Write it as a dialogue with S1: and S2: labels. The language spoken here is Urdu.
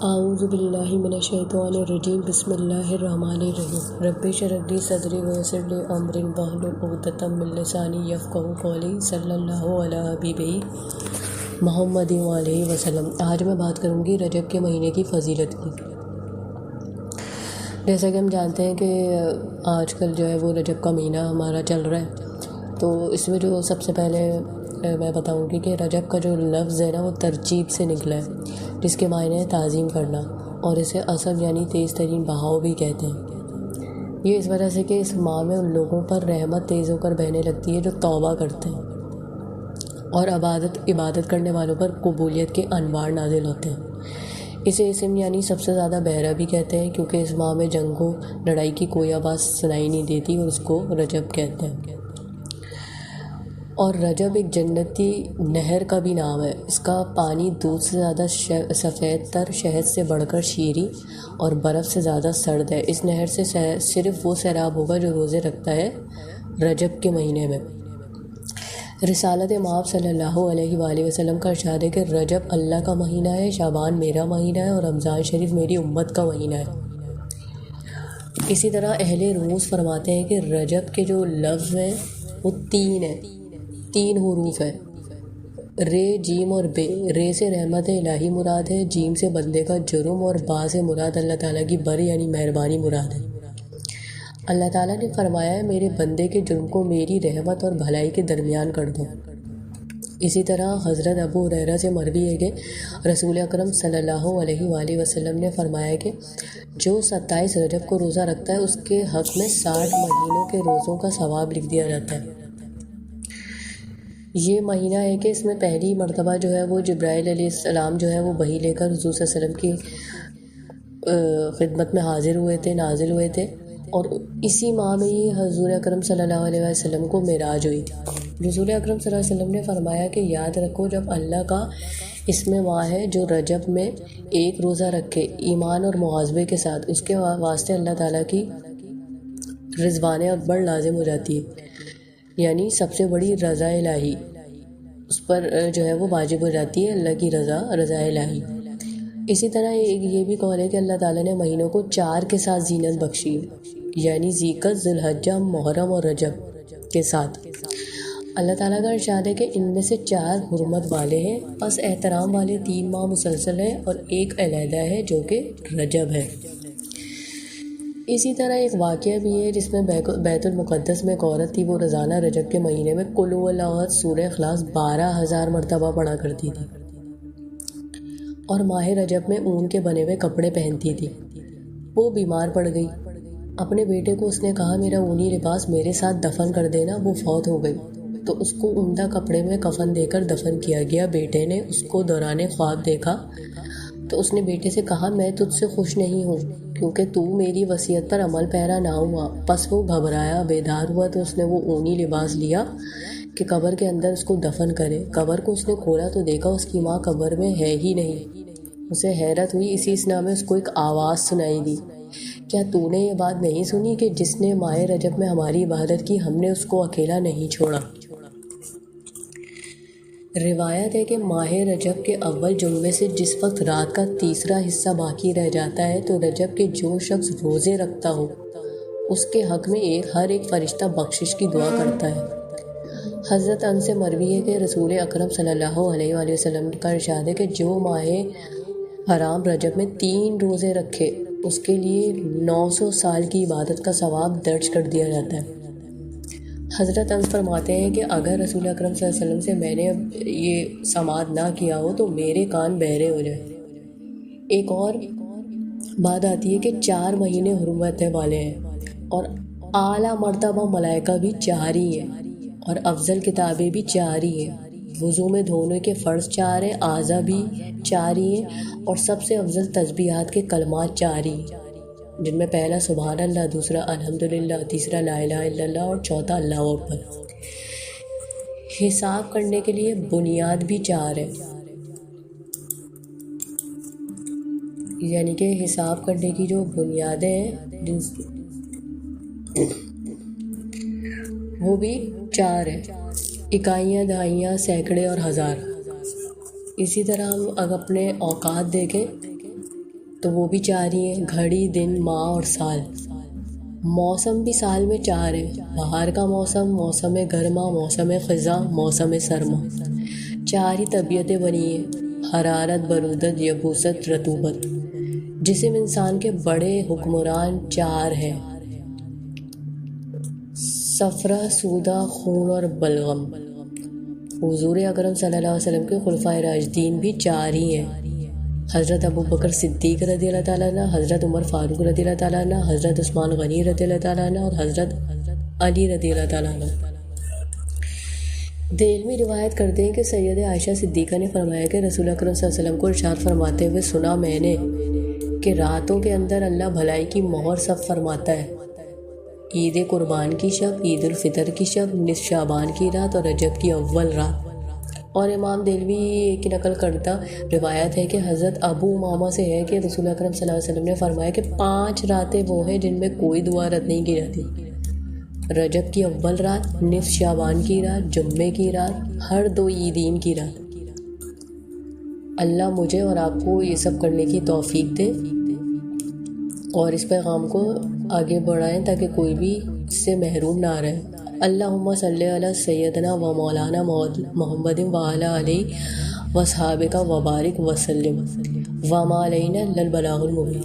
S1: اعوذ باللہ من الشیطان الرجیم بسم اللہ الرحمن الرحیم رب اشرح لی صدری ویسر لی امری واحلل عقدۃ من لسانی یفقہوا قولی صلی اللہ علی حبیبہ محمد وآلہ وسلم۔ آج میں بات کروں گی رجب کے مہینے کی فضیلت کی۔ جیسا کہ ہم جانتے ہیں کہ آج کل جو ہے وہ رجب کا مہینہ ہمارا چل رہا ہے، تو اس میں جو سب سے پہلے میں بتاؤں گی کہ رجب کا جو لفظ ہے نا وہ ترجیب سے نکلا ہے، جس کے معنی ہے تعظیم کرنا، اور اسے اصل یعنی تیز ترین بہاؤ بھی کہتے ہیں۔ یہ اس وجہ سے کہ اس ماہ میں ان لوگوں پر رحمت تیز ہو کر بہنے لگتی ہے جو توبہ کرتے ہیں، اور عبادت کرنے والوں پر قبولیت کے انوار نازل ہوتے ہیں۔ اسے اسم یعنی سب سے زیادہ بہرا بھی کہتے ہیں، کیونکہ اس ماہ میں جنگوں لڑائی کی کوئی آواز سنائی نہیں دیتی، اور اس کو رجب کہتے ہیں۔ اور رجب ایک جنتی نہر کا بھی نام ہے۔ اس کا پانی دودھ سے زیادہ سفید تر، شہد سے بڑھ کر شیریں اور برف سے زیادہ سرد ہے۔ اس نہر سے صرف وہ سیراب ہوگا جو روزے رکھتا ہے رجب کے مہینے میں۔ رسالت مآب صلی اللہ علیہ وآلہ وسلم کا ارشاد ہے کہ رجب اللہ کا مہینہ ہے، شعبان میرا مہینہ ہے، اور رمضان شریف میری امت کا مہینہ ہے۔ اسی طرح اہل روس فرماتے ہیں کہ رجب کے جو لفظ ہیں وہ تین حروف ہے، رے، جیم اور بے۔ رے سے رحمت الہی مراد ہے، جیم سے بندے کا جرم، اور با سے مراد اللہ تعالیٰ کی بر یعنی مہربانی مراد ہے۔ اللہ تعالیٰ نے فرمایا ہے میرے بندے کے جرم کو میری رحمت اور بھلائی کے درمیان کر دو۔ اسی طرح حضرت ابو ہریرہ سے مروی ہے کہ رسول اکرم صلی اللہ علیہ وآلہ وسلم نے فرمایا کہ جو 27 رجب کو روزہ رکھتا ہے اس کے حق میں 60 مہینوں کے روزوں کا ثواب لکھ دیا جاتا ہے۔ یہ مہینہ ہے کہ اس میں پہلی مرتبہ جو ہے وہ جبرائیل علیہ السلام جو ہے وہ وحی لے کر حضور صلی اللہ علیہ وسلم کی خدمت میں حاضر ہوئے تھے، نازل ہوئے تھے، اور اسی ماہ میں ہی حضور اکرم صلی اللہ علیہ وسلم کو معراج ہوئی تھی۔ رسول اکرم صلی اللہ علیہ وسلم نے فرمایا کہ یاد رکھو جب اللہ کا اس میں ماہ ہے جو رجب میں ایک روزہ رکھے ایمان اور محاسبے کے ساتھ، اس کے واسطے اللہ تعالیٰ کی رضوان اکبر لازم ہو جاتی ہے، یعنی سب سے بڑی رضا الہی اس پر جو ہے وہ واجب ہو جاتی ہے، اللہ کی رضا الہی۔ اسی طرح یہ بھی قول ہے کہ اللہ تعالیٰ نے مہینوں کو 4 کے ساتھ زینت بخشی ہے، یعنی ذیقعدہ، ذوالحجہ، محرم اور رجب کے ساتھ۔ اللہ تعالیٰ کا ارشاد ہے کہ ان میں سے 4 حرمت والے ہیں، پس احترام والے 3 ماہ مسلسل ہیں، اور ایک علیحدہ ہے جو کہ رجب ہے۔ اسی طرح ایک واقعہ بھی ہے جس میں بیت المقدس میں ایک عورت تھی، وہ روزانہ رجب کے مہینے میں قل هو اللہ احد سورہ اخلاص 12,000 مرتبہ پڑھا کرتی تھی، اور ماہ رجب میں اون کے بنے ہوئے کپڑے پہنتی تھی۔ وہ بیمار پڑ گئی، اپنے بیٹے کو اس نے کہا میرا اونی لباس میرے ساتھ دفن کر دینا۔ وہ فوت ہو گئی تو اس کو عمدہ کپڑے میں کفن دے کر دفن کیا گیا۔ بیٹے نے اس کو دوران خواب دیکھا تو اس نے بیٹے سے کہا میں تجھ سے خوش نہیں ہوں کیونکہ تو میری وصیت پر عمل پیرا نہ ہوا۔ پس وہ گھبرایا، بیدار ہوا تو اس نے وہ اونی لباس لیا کہ قبر کے اندر اس کو دفن کرے۔ قبر کو اس نے کھولا تو دیکھا اس کی ماں قبر میں ہے ہی نہیں۔ اسے حیرت ہوئی، اسی اسنا میں اس کو ایک آواز سنائی دی، کیا تو نے یہ بات نہیں سنی کہ جس نے ماہ رجب میں ہماری عبادت کی ہم نے اس کو اکیلا نہیں چھوڑا۔ روایت ہے کہ ماہ رجب کے اول جمعے سے جس وقت رات کا تیسرا حصہ باقی رہ جاتا ہے تو رجب کے جو شخص روزے رکھتا ہو اس کے حق میں ہر ایک فرشتہ بخشش کی دعا کرتا ہے۔ حضرت انس سے مروی ہے کہ رسول اکرم صلی اللہ علیہ وآلہ وسلم کا ارشاد ہے کہ جو ماہ حرام رجب میں 3 روزے رکھے اس کے لیے 900 سال کی عبادت کا ثواب درج کر دیا جاتا ہے۔ حضرت انس فرماتے ہیں کہ اگر رسول اکرم صلی اللہ علیہ وسلم سے میں نے یہ سماعت نہ کیا ہو تو میرے کان بہرے ہو جائیں۔ ایک اور بات آتی ہے کہ 4 مہینے حرمت والے ہیں، اور اعلیٰ مرتبہ ملائکہ بھی 4 ہی ہیں، اور افضل کتابیں بھی 4 ہی ہیں۔ وضو میں دھونے کے فرض 4 ہیں، اعضاء بھی 4 ہی ہیں، اور سب سے افضل تسبیحات کے کلمات 4 ہی ہیں، جن میں پہلا سبحان اللہ، دوسرا الحمدللہ، تیسرا لا الہ الا اللہ، اور چوتھا اللہ اکبر۔ حساب کرنے کے لیے بنیاد بھی 4 ہے، یعنی کہ حساب کرنے کی جو بنیادیں ہیں وہ بھی 4 ہیں، اکائیاں، دہائیاں، سینکڑے اور ہزار۔ اسی طرح ہم اگر اپنے اوقات دیکھیں تو وہ بھی 4 ہی ہیں، گھڑی، دن، ماہ اور سال۔ موسم بھی سال میں 4 ہیں، بہار کا موسم، موسم گرما، موسم خزاں، موسم سرما۔ 4 ہی طبیعتیں بنی ہیں، حرارت، برودت، یبوست، رطوبت۔ جسم انسان کے بڑے حکمران 4 ہیں، صفرا، سودا، خون اور بلغم۔ حضور اکرم صلی اللہ علیہ وسلم کے خلفائے راشدین بھی 4 ہی ہیں، حضرت ابوبکر صدیق رضی اللہ تعالیٰ عنہ، حضرت عمر فاروق رضی اللہ تعالیٰ عنہ، حضرت عثمان غنی رضی اللہ تعالیٰ عنہ اور حضرت علی رضی اللہ تعالیٰ عنہ۔ دہلوی روایت کرتے ہیں کہ سید عائشہ صدیقہ نے فرمایا کہ رسول اکرم صلی اللہ علیہ وسلم کو ارشاد فرماتے ہوئے سنا میں نے کہ راتوں کے اندر اللہ بھلائی کی مہر سب فرماتا ہے۔ عید قربان کی شب، عید الفطر کی شب، نصف شعبان کی رات اور رجب کی اول رات۔ اور امام دہلوی کی نقل کردہ روایت ہے کہ حضرت ابو امامہ سے ہے کہ رسول اکرم صلی اللہ علیہ وسلم نے فرمایا کہ 5 راتیں وہ ہیں جن میں کوئی دعا رد نہیں کی جاتی: رجب کی اول رات، نصف شعبان کی رات، جمعے کی رات، ہر 2 عیدین کی رات۔ اللہ مجھے اور آپ کو یہ سب کرنے کی توفیق دے اور اس پیغام کو آگے بڑھائیں تاکہ کوئی بھی اس سے محروم نہ رہے۔ اللہم صلی علی سیدنا و مولانا محمد وعلی آلہ و صحابہ و بارک وسلم وما علینا الا البلاغ المبین۔